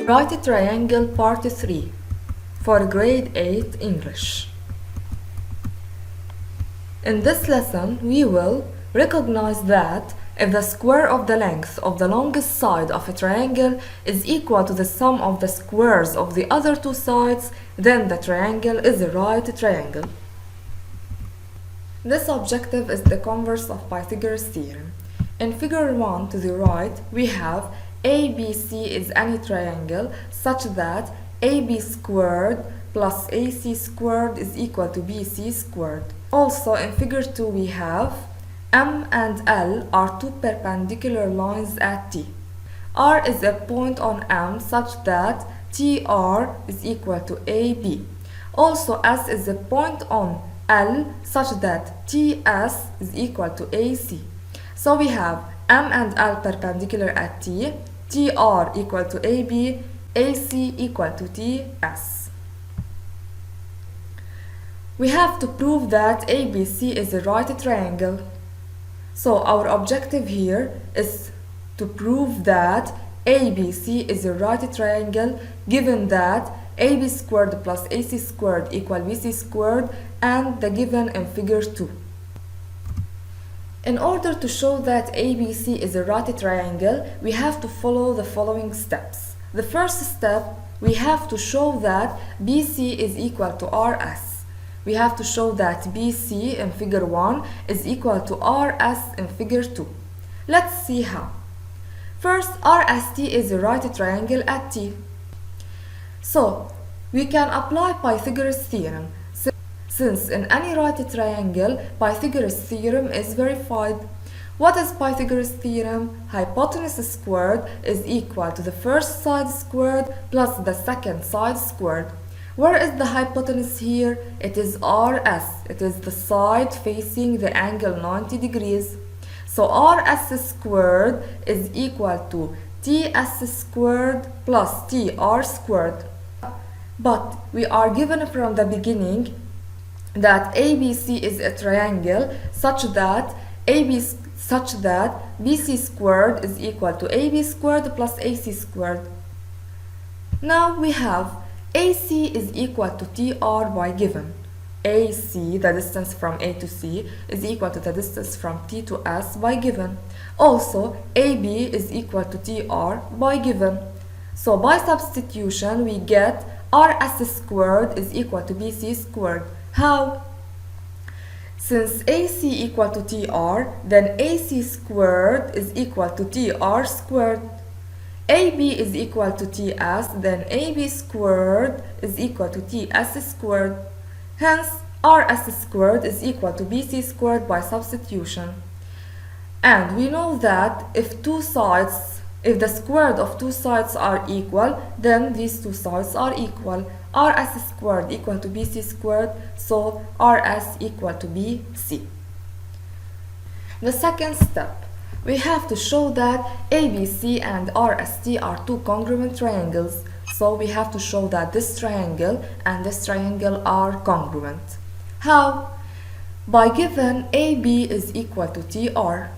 Write a triangle part 3 for grade 8 English. In this lesson, we will recognize that if the square of the length of the longest side of a triangle is equal to the sum of the squares of the other two sides, then the triangle is a right triangle. This objective is the converse of Pythagoras' theorem. In figure 1 to the right, we have ABC is any triangle such that AB squared plus AC squared is equal to BC squared. Also in figure 2 we have M and L are two perpendicular lines at T. R is a point on M such that TR is equal to AB. Also S is a point on L such that TS is equal to AC. So we have M and L perpendicular at T, TR equal to AB, AC equal to TS. We have to prove that ABC is a right triangle. So our objective here is to prove that ABC is a right triangle given that AB squared plus AC squared equal BC squared and the given in figure 2. In order to show that ABC is a right triangle, we have to follow the following steps. The first step, we have to show that BC is equal to RS. We have to show that BC in figure 1 is equal to RS in figure 2. Let's see how. First, RST is a right triangle at T. So, we can apply Pythagoras' theorem. Since in any right triangle, Pythagoras' theorem is verified. What is Pythagoras' theorem? Hypotenuse squared is equal to the first side squared plus the second side squared. Where is the hypotenuse here? It is RS. It is the side facing the angle 90 degrees. So RS squared is equal to TS squared plus TR squared. But we are given from the beginning that ABC is a triangle such that BC squared is equal to AB squared plus AC squared. Now we have AC is equal to TR by given. AC, the distance from A to C, is equal to the distance from T to S by given. Also, AB is equal to TR by given. So by substitution, we get RS squared is equal to BC squared. How? Since AC equal to TR, then AC squared is equal to TR squared. AB is equal to TS, then AB squared is equal to TS squared. Hence, RS squared is equal to BC squared by substitution. And we know that if the square of two sides are equal, then these two sides are equal. RS squared equal to BC squared, so RS equal to BC. The second step, we have to show that ABC and RST are two congruent triangles. So we have to show that this triangle and this triangle are congruent. How? By given AB is equal to TR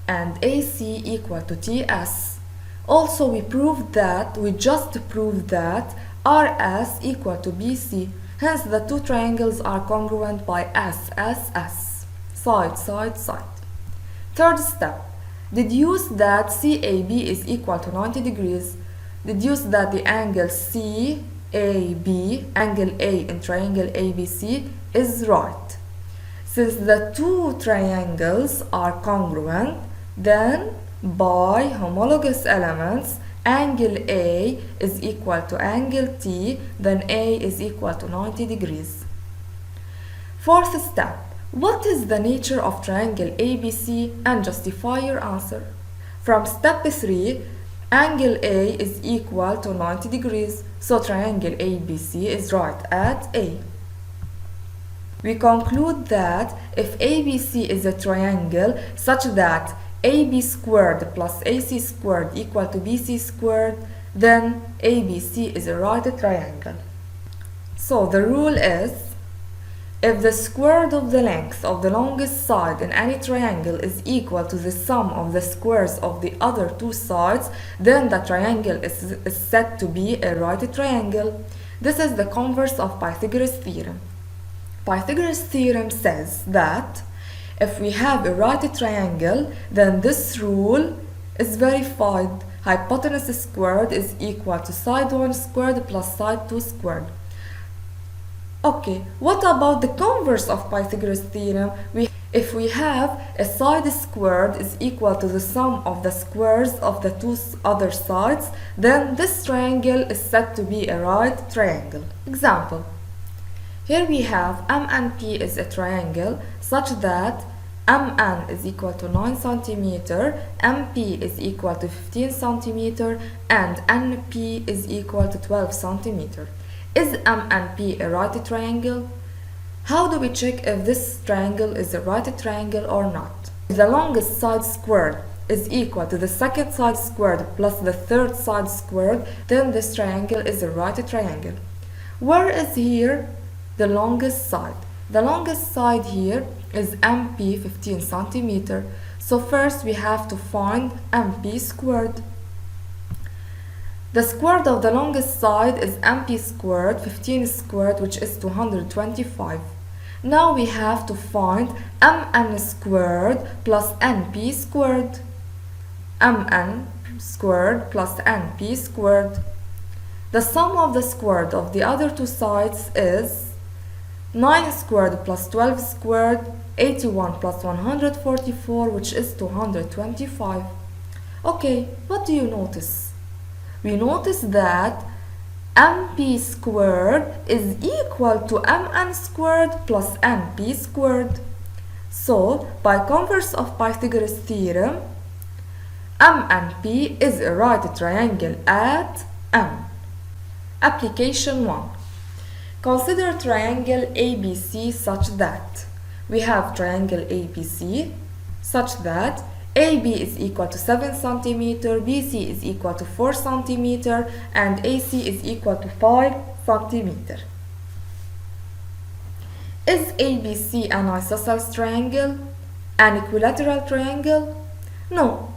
and AC equal to TS. Also we just proved that RS equal to BC. Hence the two triangles are congruent by SSS. Side, side, side. Third step. Deduce that CAB is equal to 90 degrees. Deduce that the angle CAB, angle A in triangle ABC, is right. Since the two triangles are congruent, then by homologous elements, angle A is equal to angle T, then A is equal to 90 degrees. Fourth step. What is the nature of triangle ABC and justify your answer? From step 3, angle A is equal to 90 degrees, so triangle ABC is right at A. We conclude that if ABC is a triangle such that AB squared plus AC squared equal to BC squared, then ABC is a right triangle. So the rule is If the square root of the length of the longest side in any triangle is equal to the sum of the squares of the other two sides, then the triangle is said to be a right triangle. This is the converse of Pythagoras' theorem. Pythagoras' theorem says that if we have a right triangle, then this rule is verified. Hypotenuse squared is equal to side 1 squared plus side 2 squared. Okay, what about the converse of Pythagoras' theorem? If we have a side squared is equal to the sum of the squares of the two other sides, then this triangle is said to be a right triangle. Example. Here we have M and P is a triangle such that MN is equal to 9 cm, MP is equal to 15 cm, and NP is equal to 12 cm. Is M and P a right triangle? How do we check if this triangle is a right triangle or not? If the longest side squared is equal to the second side squared plus the third side squared, then this triangle is a right triangle. Where is here the longest side? The longest side here is MP 15 cm. So first we have to find MP squared. The square root of the longest side is MP squared, 15 squared, which is 225. Now we have to find MN squared plus NP squared. MN squared plus NP squared. The sum of the square root of the other two sides is 9 squared plus 12 squared, 81 plus 144, which is 225. Okay, what do you notice? We notice that MP squared is equal to MN squared plus NP squared. So, by converse of Pythagoras' theorem, M and P is a right triangle at M. Application 1. Consider triangle ABC such that we have triangle ABC such that AB is equal to 7 cm, BC is equal to 4 cm, and AC is equal to 5 cm. Is ABC an isosceles triangle? An equilateral triangle? No.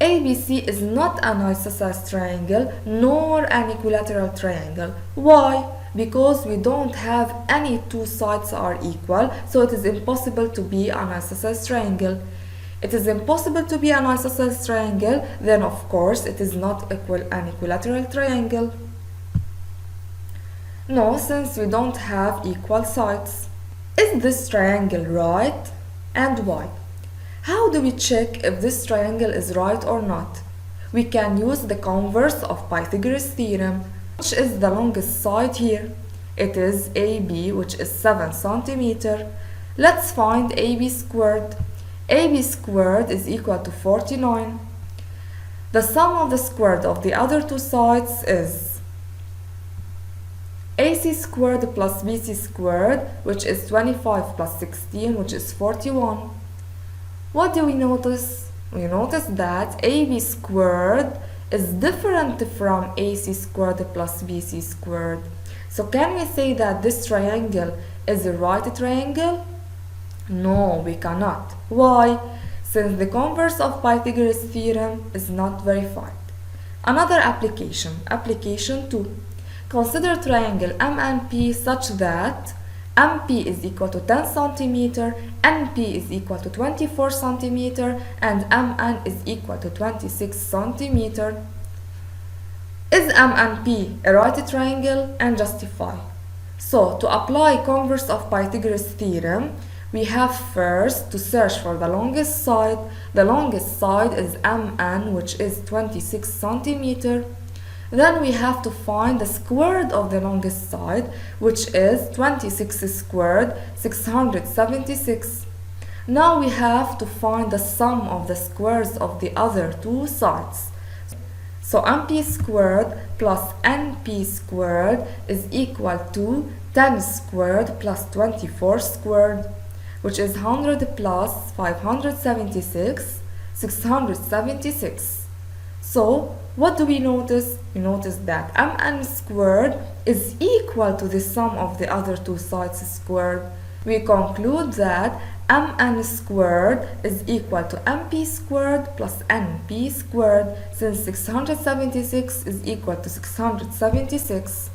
ABC is not an isosceles triangle nor an equilateral triangle. Why? Because we don't have any two sides are equal, so it is impossible to be an isosceles triangle. It is impossible to be an isosceles triangle, then of course it is not an equilateral triangle. No, since we don't have equal sides. Is this triangle right? And why? How do we check if this triangle is right or not? We can use the converse of Pythagoras' theorem, which is the longest side here. It is AB, which is 7 cm. Let's find AB squared. AB squared is equal to 49. The sum of the square root of the other two sides is AC squared plus BC squared, which is 25 plus 16, which is 41. What do we notice? We notice that AB squared is different from AC squared plus BC squared. So can we say that this triangle is a right triangle? No, we cannot. Why? Since the converse of Pythagoras' theorem is not verified. Another application, application 2. Consider triangle MNP such that MP is equal to 10 cm, NP is equal to 24 cm, and MN is equal to 26 cm. Is MNP a right triangle? And justify. So, to apply converse of Pythagoras' theorem, we have first to search for the longest side. The longest side is MN, which is 26 cm. Then we have to find the square root of the longest side, which is 26 squared, 676. Now we have to find the sum of the squares of the other two sides. So MP squared plus NP squared is equal to 10 squared plus 24 squared, which is 100 plus 576, 676. So, what do we notice? We notice that MN squared is equal to the sum of the other two sides squared. We conclude that mn squared is equal to mp squared plus np squared, since 676 is equal to 676.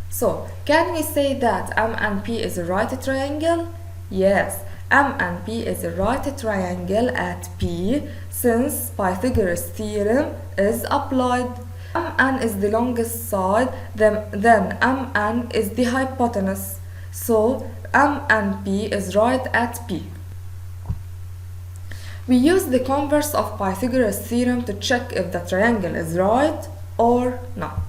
So, can we say that m and p is a right triangle? Yes, m and p is a right triangle at p, since Pythagoras theorem is applied. Mn is the longest side, then mn is the hypotenuse. So, m and p is right at p. We use the converse of Pythagoras theorem to check if the triangle is right or not.